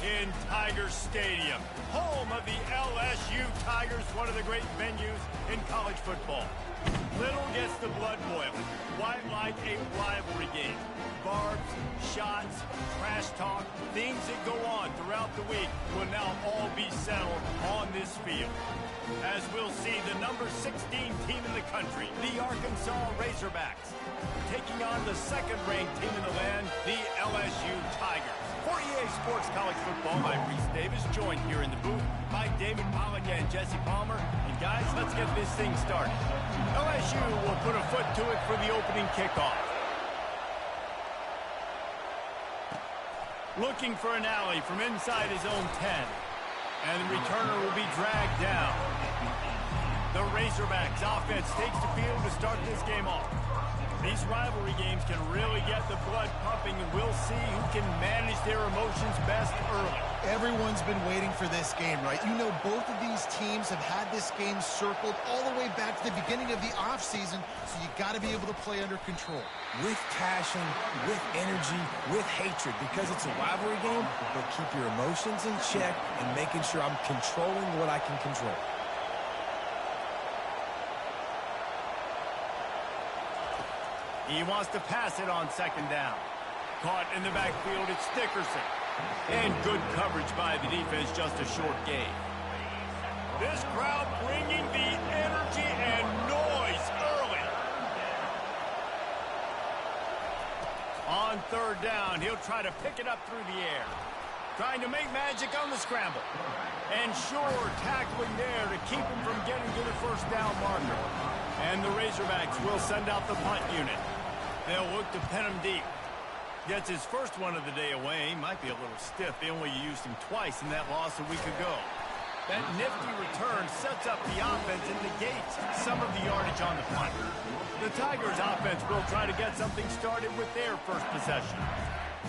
in Tiger Stadium, home of the LSU Tigers, one of the great venues in college football. Little gets the blood boiling. Why like a rivalry game? Barbs, shots, trash talk, things that go on throughout the week will now all be settled on this field. As we'll see, the number 16 team in the country, the Arkansas Razorbacks, taking on the second-ranked team in the land, the LSU Tigers. For EA Sports College Football, I'm Reese Davis, joined here in the booth by David Pollock and Jesse Palmer. And guys, let's get this thing started. LSU will put a foot to it for the opening kickoff. Looking for an alley from inside his own 10. And the returner will be dragged down. The Razorbacks offense takes the field to start this game off. These rivalry games can really get the blood pumping, and we'll see who can manage their emotions best early. Everyone's been waiting for this game, right? You know, both of these teams have had this game circled all the way back to the beginning of the offseason, so you got to be able to play under control. With passion, with energy, with hatred, because it's a rivalry game, but keep your emotions in check and making sure I'm controlling what I can control. He wants to pass it on second down. Caught in the backfield, it's Dickerson. And good coverage by the defense, just a short gain. This crowd bringing the energy and noise early. On third down, he'll try to pick it up through the air. Trying to make magic on the scramble. And sure, tackling there to keep him from getting to the first down marker. And the Razorbacks will send out the punt unit. They'll look to pin him deep. Gets his first one of the day away. Might be a little stiff. They only used him twice in that loss a week ago. That nifty return sets up the offense and negates some of the yardage on the punt. The Tigers offense will try to get something started with their first possession.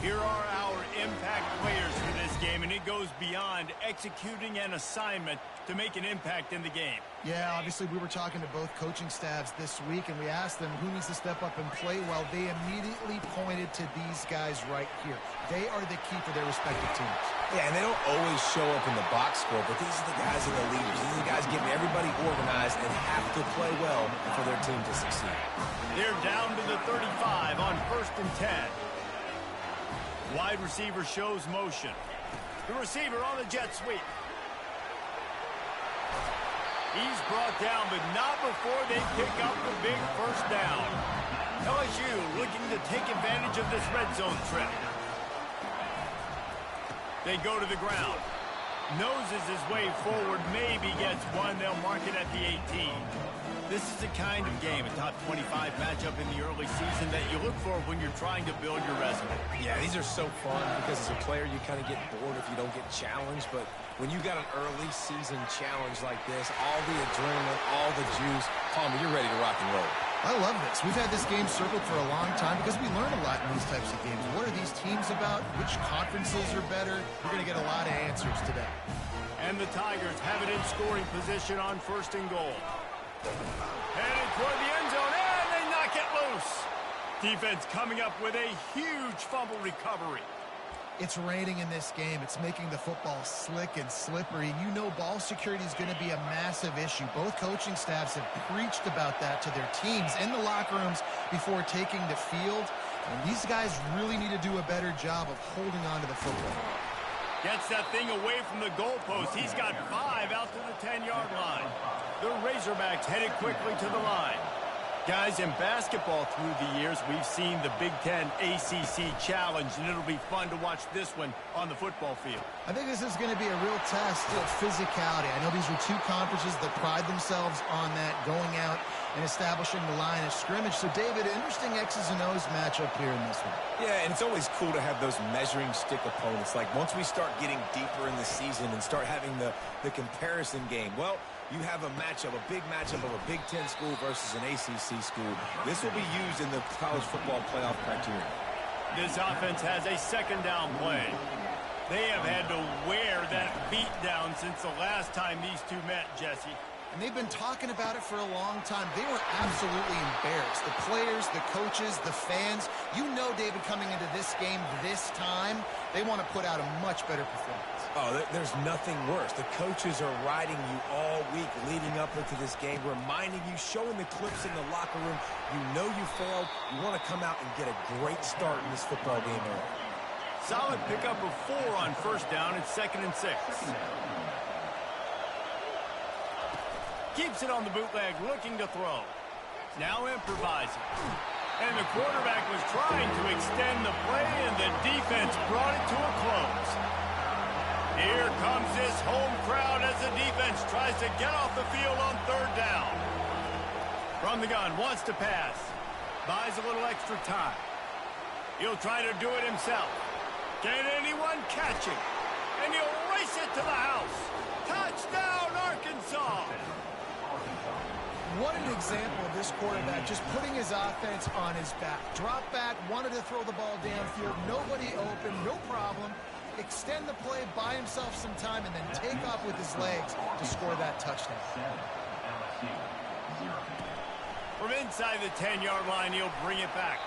Here are our impact players for this game, and it goes beyond executing an assignment to make an impact in the game. Yeah, obviously we were talking to both coaching staffs this week, and we asked them who needs to step up and play well. They immediately pointed to these guys right here. They are the key for their respective teams. Yeah, and they don't always show up in the box score, but these are the guys that are the leaders. These are the guys getting everybody organized and have to play well for their team to succeed. They're down to the 35 on 1st and 10. Wide receiver shows motion. The receiver on the jet sweep. He's brought down, but not before they pick up the big first down. LSU looking to take advantage of this red zone trip. They go to the ground. Noses his way forward, maybe gets one. They'll mark it at the 18. This is the kind of game, a top 25 matchup in the early season, that you look for when you're trying to build your resume. Yeah, these are so fun because as a player, you kind of get bored if you don't get challenged. But when you got an early season challenge like this, all the adrenaline, all the juice, Palmer, you're ready to rock and roll. I love this. We've had this game circled for a long time because we learn a lot in these types of games. What are these teams about? Which conferences are better? You're going to get a lot of answers today. And the Tigers have it in scoring position on 1st and goal. Headed toward the end zone, and they knock it loose. Defense coming up with a huge fumble recovery. It's raining in this game. It's making the football slick and slippery. You know ball security is going to be a massive issue. Both coaching staffs have preached about that to their teams in the locker rooms before taking the field. And these guys really need to do a better job of holding on to the football. Gets that thing away from the goalpost. He's got 5 out to the 10-yard line. The Razorbacks headed quickly to the line. Guys, in basketball through the years, we've seen the Big Ten ACC Challenge, and it'll be fun to watch this one on the football field. I think this is going to be a real test of physicality. I know these are two conferences that pride themselves on that, going out and establishing the line of scrimmage. So, David, interesting X's and O's matchup here in this one. Yeah, and it's always cool to have those measuring stick opponents. Like, once we start getting deeper in the season and start having the comparison game, well, you have a matchup, a big matchup of a Big Ten school versus an ACC school. This will be used in the college football playoff criteria. This offense has a second down play. They have had to wear that beat down since the last time these two met, Jesse. And they've been talking about it for a long time. They were absolutely embarrassed. The players, the coaches, the fans. You know, David, coming into this game this time, they want to put out a much better performance. Oh, there's nothing worse. The coaches are riding you all week leading up into this game, reminding you, showing the clips in the locker room. You know you failed. You want to come out and get a great start in this football game early. Solid pickup of 4 on first down. It's 2nd and 6. Keeps it on the bootleg, looking to throw. Now improvising. And the quarterback was trying to extend the play, and the defense brought it to a close. Here comes this home crowd as the defense tries to get off the field on 3rd down. From the gun, wants to pass. Buys a little extra time. He'll try to do it himself. Can anyone catch him? And he'll race it to the house. Touchdown, Arkansas! What an example of this quarterback just putting his offense on his back. Drop back, wanted to throw the ball downfield, nobody open, no problem. Extend the play, buy himself some time, and then take off with his legs to score that touchdown. From inside the 10-yard line, he'll bring it back.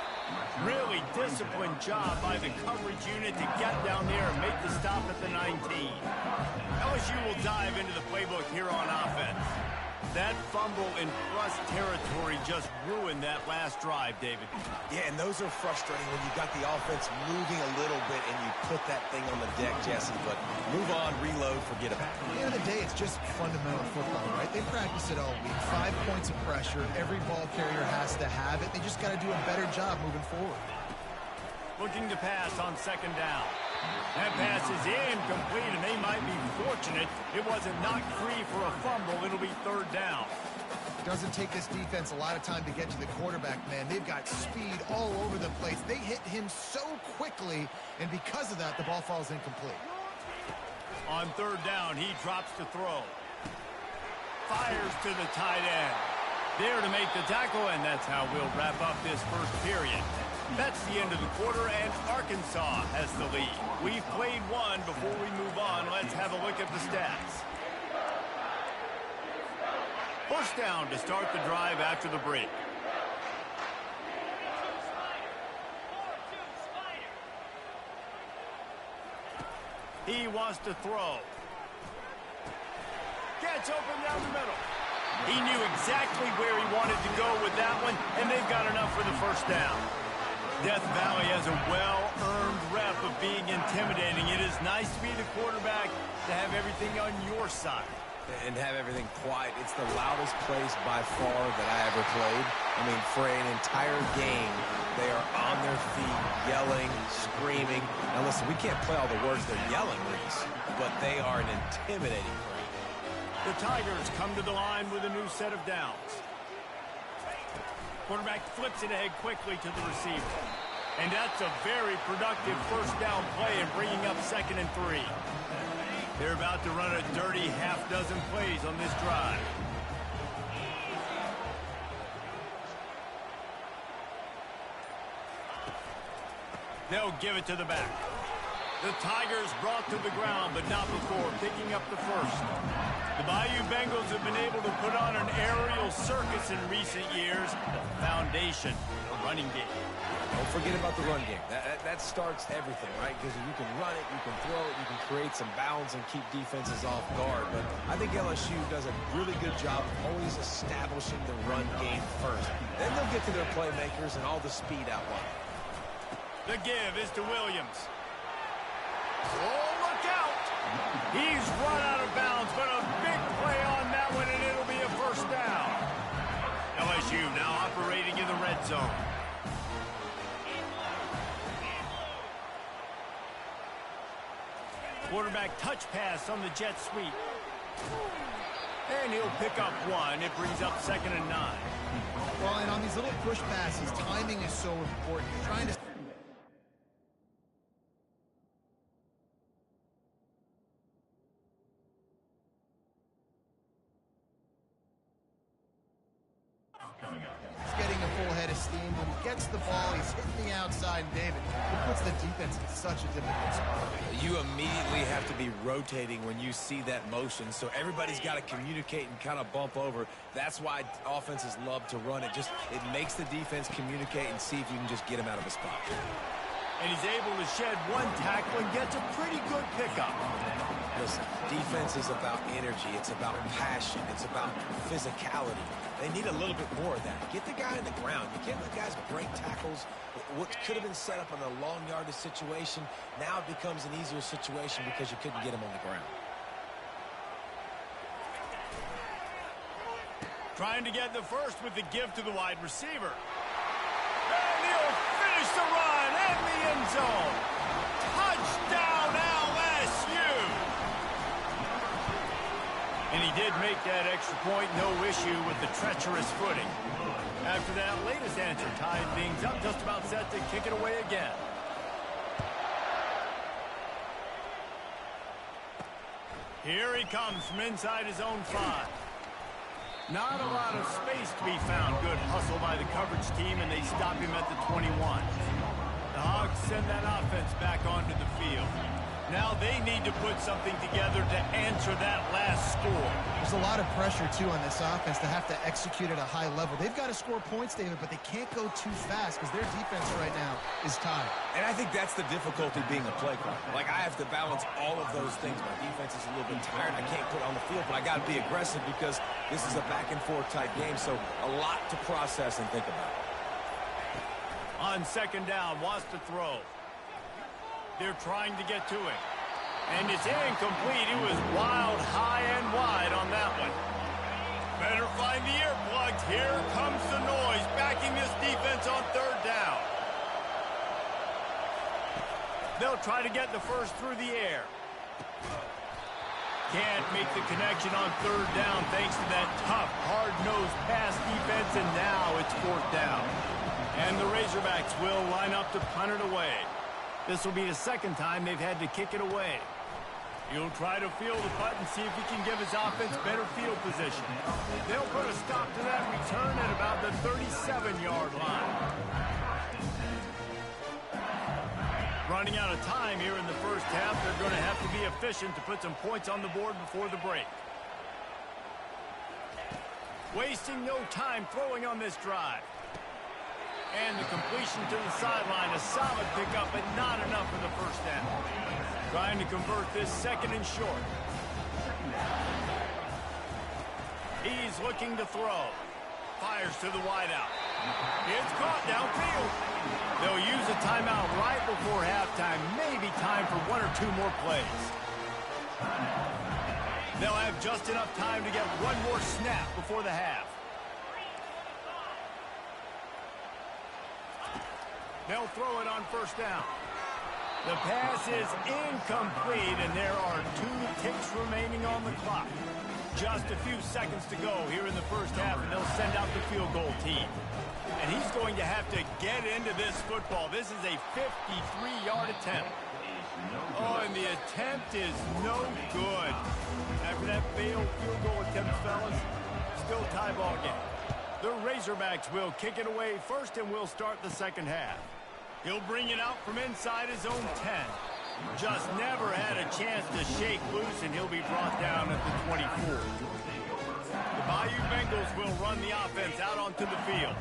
Really disciplined job by the coverage unit to get down there and make the stop at the 19. LSU will dive into the playbook here on offense. That fumble in Russ territory just ruined that last drive, David. Yeah, and those are frustrating when you got the offense moving a little bit and you put that thing on the deck, Jesse. But move on, reload, forget about it. At the end of the day, it's just fundamental football, right? They practice it all week. 5 points of pressure. Every ball carrier has to have it. They just got to do a better job moving forward. Looking to pass on 2nd down. That pass is incomplete, and they might be fortunate it wasn't knocked free for a fumble. It'll be 3rd down. Doesn't take this defense a lot of time to get to the quarterback, man. They've got speed all over the place. They hit him so quickly, and because of that, the ball falls incomplete. On 3rd down, he drops to throw. Fires to the tight end. There to make the tackle, and that's how we'll wrap up this first period. That's the end of the quarter, and Arkansas has the lead. We've played one. Before we move on, let's have a look at the stats. First down to start the drive after the break. He wants to throw. Gets open down the middle. He knew exactly where he wanted to go with that one, and they've got enough for the first down. Death Valley has a well-earned rep of being intimidating. It is nice to be the quarterback, to have everything on your side. And have everything quiet. It's the loudest place by far that I ever played. I mean, for an entire game, they are on their feet, yelling, screaming. Now listen, we can't play all the words they're yelling, Reese, but they are an intimidating crowd. The Tigers come to the line with a new set of downs. Quarterback flips it ahead quickly to the receiver. And that's a very productive first down play and bringing up 2nd and 3. They're about to run a dirty half-dozen plays on this drive. They'll give it to the back. The Tigers brought to the ground, but not before picking up the first. The Bayou Bengals have been able to put on an aerial circus in recent years. The foundation, a running game. Don't forget about the run game. That starts everything, right? Because you can run it, you can throw it, you can create some bounds and keep defenses off guard. But I think LSU does a really good job of always establishing the run game first. Then they'll get to their playmakers and all the speed out wide. The give is to Williams. Oh, look out! He's run out of bounds, but a big play on that one, and it'll be a first down. LSU now operating in the red zone. Quarterback touch pass on the jet sweep. And he'll pick up one. It brings up 2nd and 9. Well, and on these little push passes, timing is so important. You're trying to... Getting a full head of steam when he gets the ball, he's hitting the outside, and David, it puts the defense in such a difficult spot. You immediately have to be rotating when you see that motion, so everybody's got to communicate and kind of bump over. That's why offenses love to run it. It makes the defense communicate and see if you can just get him out of a spot. And he's able to shed one tackle and gets a pretty good pickup. Listen, defense is about energy. It's about passion. It's about physicality. They need a little bit more of that. Get the guy on the ground. You can't let guys break tackles. What could have been set up in a long yardage situation, now it becomes an easier situation because you couldn't get him on the ground. Trying to get the first with the give to the wide receiver. And he'll finish the run in the end zone. Touchdown, LSU! And he did make that extra point, no issue with the treacherous footing. After that latest answer tied things up, just about set to kick it away again. Here he comes from inside his own 5. Not a lot of space to be found. Good hustle by the coverage team, and they stop him at the 21. The Hogs send that offense back onto the field. Now they need to put something together to answer that last score. There's a lot of pressure, too, on this offense to have to execute at a high level. They've got to score points, David, but they can't go too fast because their defense right now is tied. And I think that's the difficulty being a play caller. Like, I have to balance all of those things. My defense is a little bit tired. I can't put on the field, but I got to be aggressive because this is a back-and-forth type game, so a lot to process and think about. On second down, wants to throw. They're trying to get to him. And it's incomplete. It was wild, high and wide on that one. Better find the earplugs. Here comes the noise, backing this defense on third down. They'll try to get the first through the air. Can't make the connection on third down thanks to that tough, hard-nosed pass defense, and now it's fourth down. And the Razorbacks will line up to punt it away. This will be the second time they've had to kick it away. He'll try to field the punt and see if he can give his offense better field position. They'll put a stop to that return at about the 37-yard line. Running out of time here in the first half, they're going to have to be efficient to put some points on the board before the break. Wasting no time throwing on this drive. And the completion to the sideline, a solid pickup, but not enough for the first down. Trying to convert this second and short. He's looking to throw. Fires to the wideout. It's caught downfield. They'll use a timeout right before halftime. Maybe time for one or two more plays. They'll have just enough time to get one more snap before the half. They'll throw it on first down. The pass is incomplete, and there are 2 ticks remaining on the clock. Just a few seconds to go here in the first half, and they'll send out the field goal team. And he's going to have to get into this football. This is a 53-yard attempt. Oh, and the attempt is no good. After that failed field goal attempt, fellas, still tie ball game. The Razorbacks will kick it away first, and we'll start the second half. He'll bring it out from inside his own 10. Just never had a chance to shake loose, and he'll be brought down at the 24. The Bayou Bengals will run the offense out onto the field.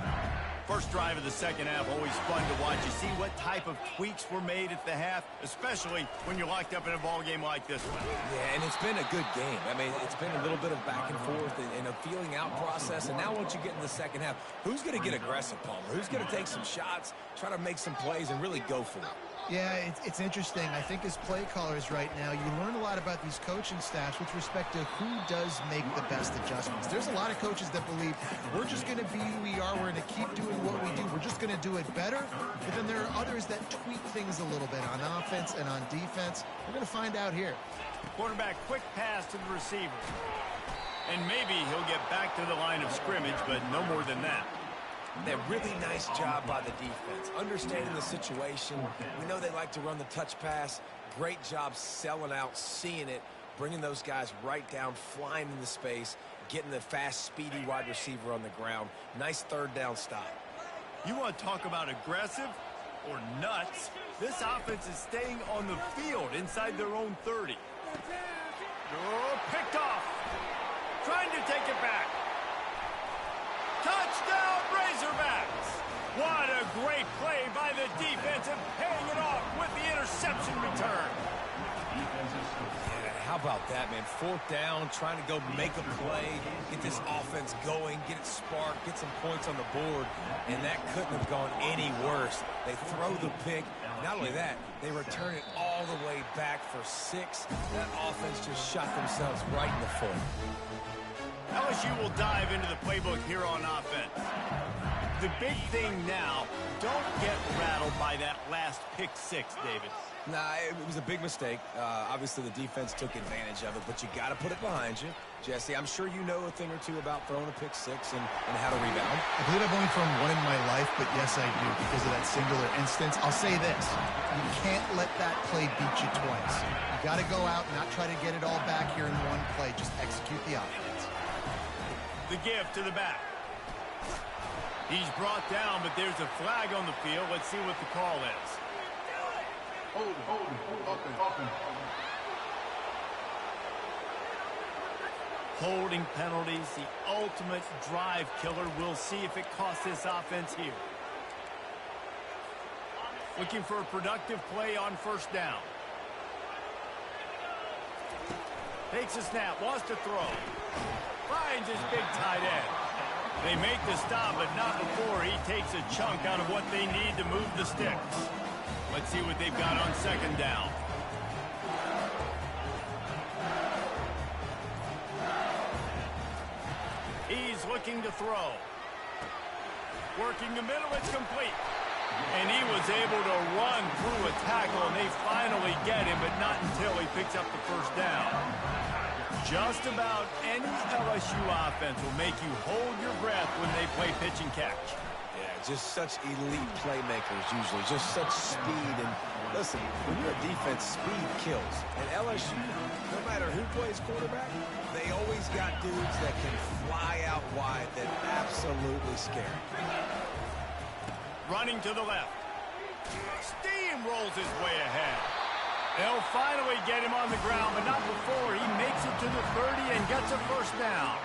First drive of the second half, always fun to watch. You see what type of tweaks were made at the half, especially when you're locked up in a ball game like this one. Yeah, and it's been a good game. I mean, it's been a little bit of back and forth and a feeling out process. And now once you get in the second half, who's going to get aggressive, Palmer? Who's going to take some shots, try to make some plays, and really go for it? Yeah, it's interesting. I think as play callers right now, you learn a lot about these coaching staffs with respect to who does make the best adjustments. There's a lot of coaches that believe we're just going to be who we are. We're going to keep doing what we do. We're just going to do it better. But then there are others that tweak things a little bit on offense and on defense. We're going to find out here. Quarterback, quick pass to the receiver. And maybe he'll get back to the line of scrimmage, but no more than that. That really nice job by the defense, understanding the situation. We know they like to run the touch pass. Great job selling out, seeing it, bringing those guys right down, flying into space, getting the fast, speedy wide receiver on the ground. Nice third down stop. You want to talk about aggressive or nuts? This offense is staying on the field inside their own 30. Oh, picked off. Trying to take it back. Touchdown, Razorbacks. What a great play by the defense and paying it off with the interception return. Yeah, how about that, man? 4th down, trying to go make a play, get this offense going, get it sparked, get some points on the board, and that couldn't have gone any worse. They throw the pick. Not only that, they return it all the way back for 6. That offense just shot themselves right in the foot. LSU will dive into the playbook here on offense. The big thing now, don't get rattled by that last pick 6, David. Nah, it was a big mistake. Obviously, the defense took advantage of it, but you got to put it behind you. Jesse, I'm sure you know a thing or two about throwing a pick 6 and how to rebound. I believe I've only thrown one in my life, but yes, I do because of that singular instance. I'll say this. You can't let that play beat you twice. You got to go out and not try to get it all back here in one play. Just execute the offense. The give to the back. He's brought down, but there's a flag on the field. Let's see what the call is. Holding penalties, the ultimate drive killer. We'll see if it costs this offense here. Looking for a productive play on 1st down. Takes a snap, wants to throw. Finds his big tight end. They make the stop, but not before he takes a chunk out of what they need to move the sticks. Let's see what they've got on 2nd down. He's looking to throw. Working the middle, it's complete. And he was able to run through a tackle, and they finally get him, but not until he picks up the 1st down. Just about any LSU offense will make you hold your breath when they play pitch and catch. Yeah, just such elite playmakers usually, just such speed. And listen, when you're a defense, speed kills. And LSU, no matter who plays quarterback, they always got dudes that can fly out wide that absolutely scare. Running to the left. Steamrolls his way ahead. They'll finally get him on the ground, but not before he makes it to the 30 and gets a 1st down.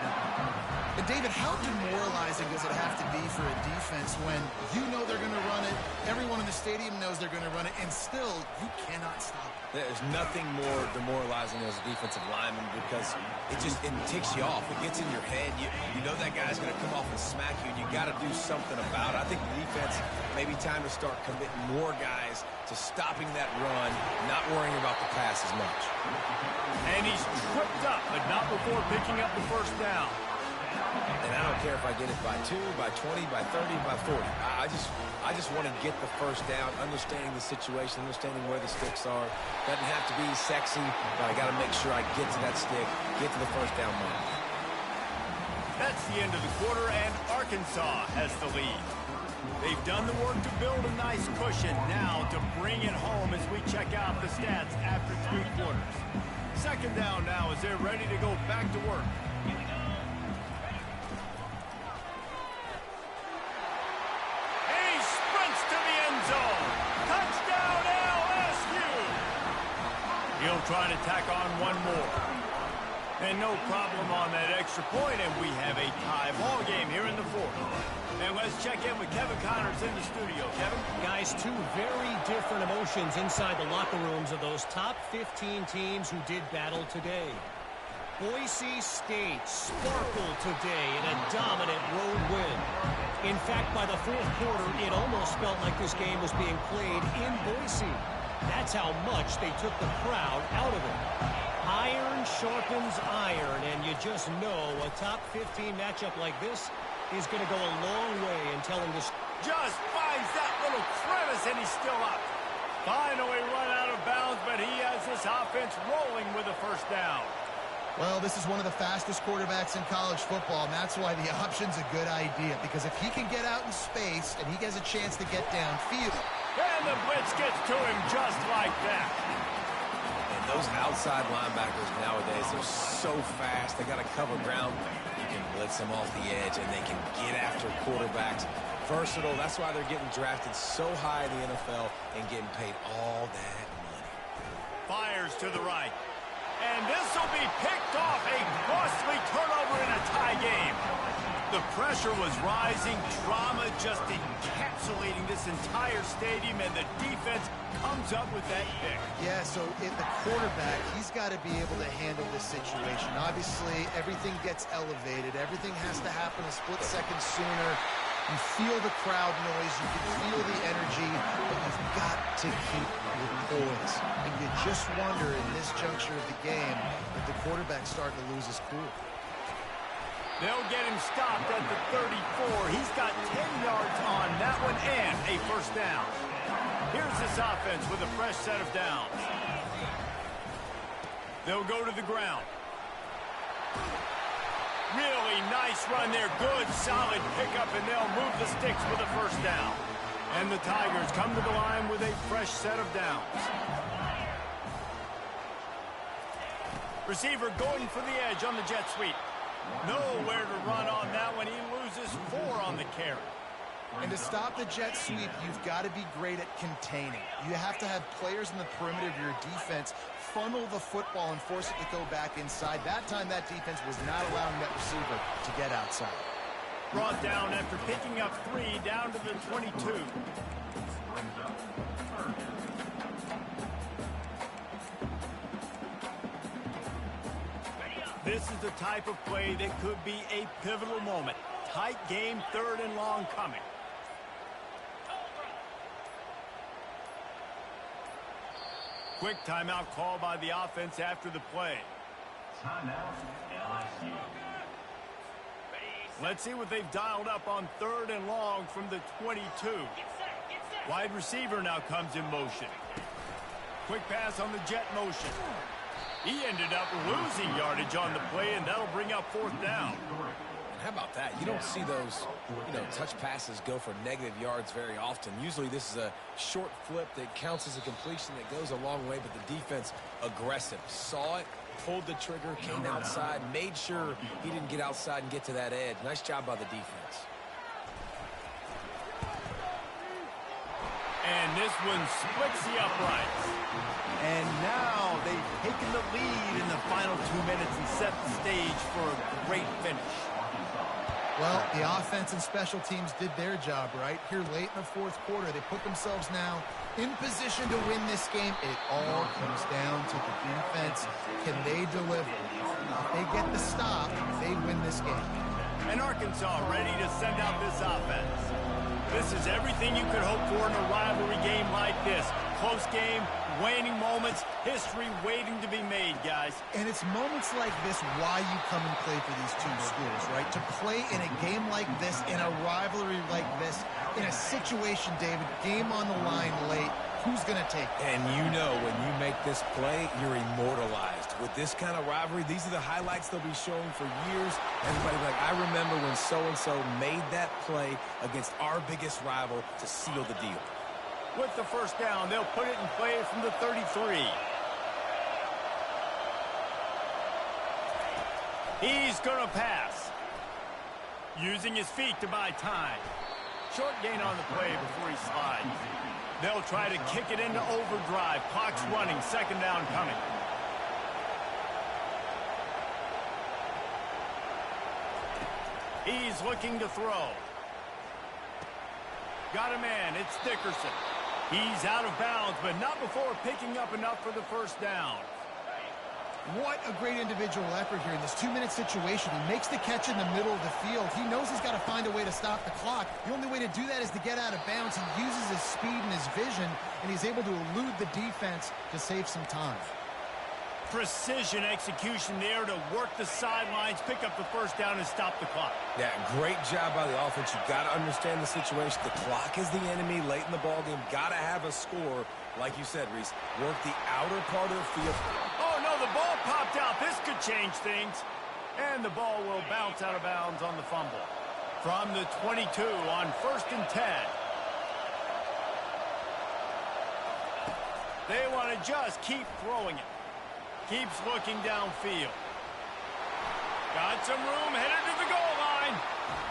And David, how demoralizing does it have to be for a defense when you know they're going to run it, everyone in the stadium knows they're going to run it, and still you cannot stop it? There's nothing more demoralizing as a defensive lineman because it ticks you off. It gets in your head. You know that guy's going to come off and smack you, and you got to do something about it. I think the defense, maybe time to start committing more guys to stopping that run, not worrying about the pass as much. And he's tripped up, but not before picking up the 1st down. And I don't care if I get it by 2, by 20, by 30, by 40. I just want to get the 1st down, understanding the situation, understanding where the sticks are. Doesn't have to be sexy, but I got to make sure I get to that stick, get to the 1st down mark. That's the end of the quarter, and Arkansas has the lead. They've done the work to build a nice cushion. Now to bring it home as we check out the stats after 3 quarters. 2nd down now as they're ready to go back to work. He'll try to tack on one more. And no problem on that extra point, and we have a tie ball game here in the 4th. And let's check in with Kevin Connors in the studio. Kevin? Guys, 2 very different emotions inside the locker rooms of those top 15 teams who did battle today. Boise State sparkled today in a dominant road win. In fact, by the 4th quarter, it almost felt like this game was being played in Boise. That's how much they took the crowd out of it. Iron sharpens iron, and you just know a top 15 matchup like this is going to go a long way in telling this. Just finds that little crevice, and he's still up. Finally run out of bounds, but he has this offense rolling with a 1st down. Well, this is one of the fastest quarterbacks in college football, and that's why the option's a good idea, because if he can get out in space and he has a chance to get downfield. And the blitz gets to him just like that. And those outside linebackers nowadays, they're so fast. They got to cover ground. You can blitz them off the edge, and they can get after quarterbacks. Versatile. That's why they're getting drafted so high in the NFL and getting paid all that money. Fires to the right. And this will be picked off. A costly turnover in a tie game. The pressure was rising. Drama just encapsulating this entire stadium, and the defense comes up with that pick. Yeah, so the quarterback, he's got to be able to handle this situation. Obviously, everything gets elevated. Everything has to happen a split second sooner. You feel the crowd noise. You can feel the energy, but you've got to keep your poise. And you just wonder in this juncture of the game if the quarterback's starting to lose his cool. They'll get him stopped at the 34. He's got 10 yards on that one and a first down. Here's this offense with a fresh set of downs. They'll go to the ground. Really nice run there. Good, solid pickup, and they'll move the sticks with a first down. And the Tigers come to the line with a fresh set of downs. Receiver going for the edge on the jet sweep. Nowhere to run on that one. He loses 4 on the carry. And to stop the jet sweep, you've got to be great at containing. You have to have players in the perimeter of your defense funnel the football and force it to go back inside. That time, that defense was not allowing that receiver to get outside. Brought down after picking up 3 down to the 22. This is the type of play that could be a pivotal moment. Tight game, 3rd and long coming. Quick timeout call by the offense after the play. Timeout, LSU. Let's see what they've dialed up on 3rd and long from the 22. Wide receiver now comes in motion. Quick pass on the jet motion. He ended up losing yardage on the play, and that'll bring up 4th down. And how about that? You don't see those, touch passes go for negative yards very often. Usually this is a short flip that counts as a completion that goes a long way, but the defense aggressive. Saw it, pulled the trigger, came outside, made sure he didn't get outside and get to that edge. Nice job by the defense. And this one splits the uprights. And now they've taken the lead in the final 2 minutes and set the stage for a great finish. Well, the offense and special teams did their job, right? Here late in the 4th quarter, they put themselves now in position to win this game. It all comes down to the defense. Can they deliver? If they get the stop, they win this game. And Arkansas ready to send out this offense. This is everything you could hope for in a rivalry game like this. Close game, waning moments, history waiting to be made, guys. And it's moments like this why you come and play for these two schools, right? To play in a game like this, in a rivalry like this, in a situation, David, game on the line late, who's going to take it? And when you make this play, you're immortalized. With this kind of rivalry, these are the highlights they'll be showing for years. Everybody like, I remember when so-and-so made that play against our biggest rival to seal the deal. With the first down, they'll put it in play from the 33. He's going to pass. Using his feet to buy time. Short gain on the play before he slides. They'll try to kick it into overdrive. Clock's running. 2nd down coming. He's looking to throw. Got a man. It's Dickerson. He's out of bounds, but not before picking up enough for the first down. What a great individual effort here in this 2-minute situation. He makes the catch in the middle of the field. He knows he's got to find a way to stop the clock. The only way to do that is to get out of bounds. He uses his speed and his vision, and he's able to elude the defense to save some time. Precision execution there to work the sidelines, pick up the first down, and stop the clock. Yeah, great job by the offense. You've got to understand the situation. The clock is the enemy late in the ballgame. Got to have a score. Like you said, Reese, work the outer part of the field. Oh, no, the ball popped out. This could change things. And the ball will bounce out of bounds on the fumble. From the 22 on 1st and 10. They want to just keep throwing it. Keeps looking downfield. Got some room, headed to the goal line.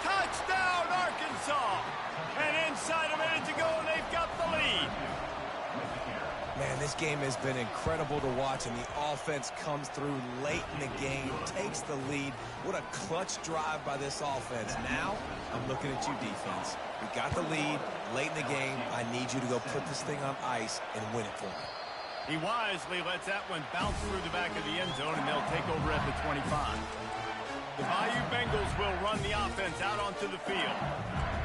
Touchdown, Arkansas. And inside a minute to go, and they've got the lead. Man, this game has been incredible to watch, and the offense comes through late in the game, takes the lead. What a clutch drive by this offense. Now, I'm looking at you, defense. We got the lead late in the game. I need you to go put this thing on ice and win it for me. He wisely lets that one bounce through the back of the end zone, and they'll take over at the 25. The Bayou Bengals will run the offense out onto the field.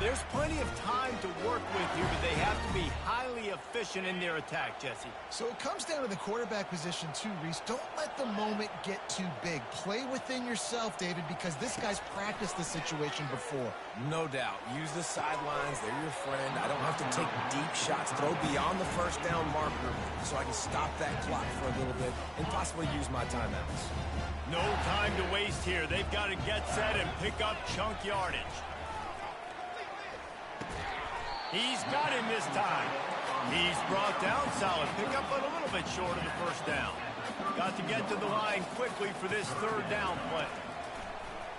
There's plenty of time to work with here, but they have to be highly efficient in their attack, Jesse. So it comes down to the quarterback position too, Reese. Don't let the moment get too big. Play within yourself, David, because this guy's practiced this situation before. No doubt. Use the sidelines. They're your friend. I don't have to take deep shots. Throw beyond the first down marker so I can stop that clock for a little bit and possibly use my timeouts. No time to waste here. They've got to get set and pick up chunk yardage. He's got him this time. He's brought down solid pickup, but a little bit short of the first down. Got to get to the line quickly for this third down play.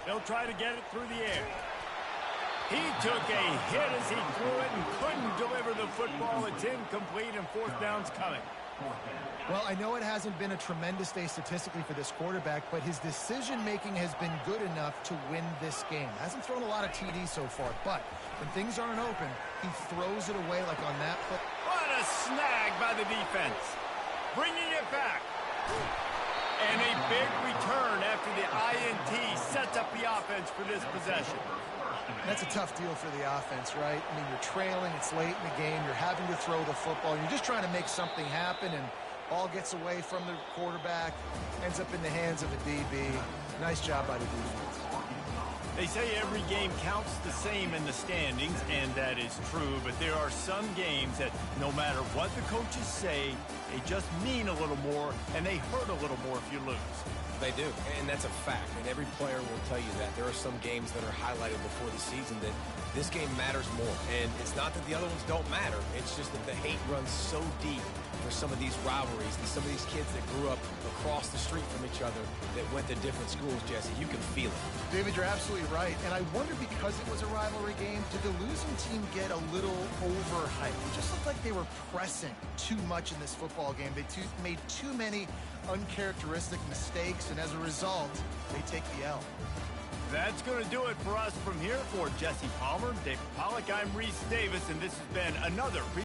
They'll try to get it through the air. He took a hit as he threw it and couldn't deliver the football. It's incomplete, and fourth down's coming. Well, I know it hasn't been a tremendous day statistically for this quarterback, but his decision-making has been good enough to win this game. Hasn't thrown a lot of TDs so far, but when things aren't open, he throws it away like on that play. What a snag by the defense. Bringing it back. And a big return after the INT sets up the offense for this possession. That's a tough deal for the offense, right? I mean, you're trailing, it's late in the game, you're having to throw the football, and you're just trying to make something happen, and ball gets away from the quarterback, ends up in the hands of a DB. Nice job by the defense. They say every game counts the same in the standings, and that is true, but there are some games that no matter what the coaches say, they just mean a little more, and they hurt a little more if you lose. They do, and that's a fact, and every player will tell you that. There are some games that are highlighted before the season that this game matters more, and it's not that the other ones don't matter. It's just that the hate runs so deep for some of these rivalries and some of these kids that grew up across the street from each other that went to different schools, Jesse. You can feel it. David, you're absolutely right, and I wonder, because it was a rivalry game, did the losing team get a little overhyped? It just looked like they were pressing too much in this football game. They made too many uncharacteristic mistakes, and as a result, they take the L. That's going to do it for us from here. For Jesse Palmer, David Pollack, I'm Reese Davis, and this has been another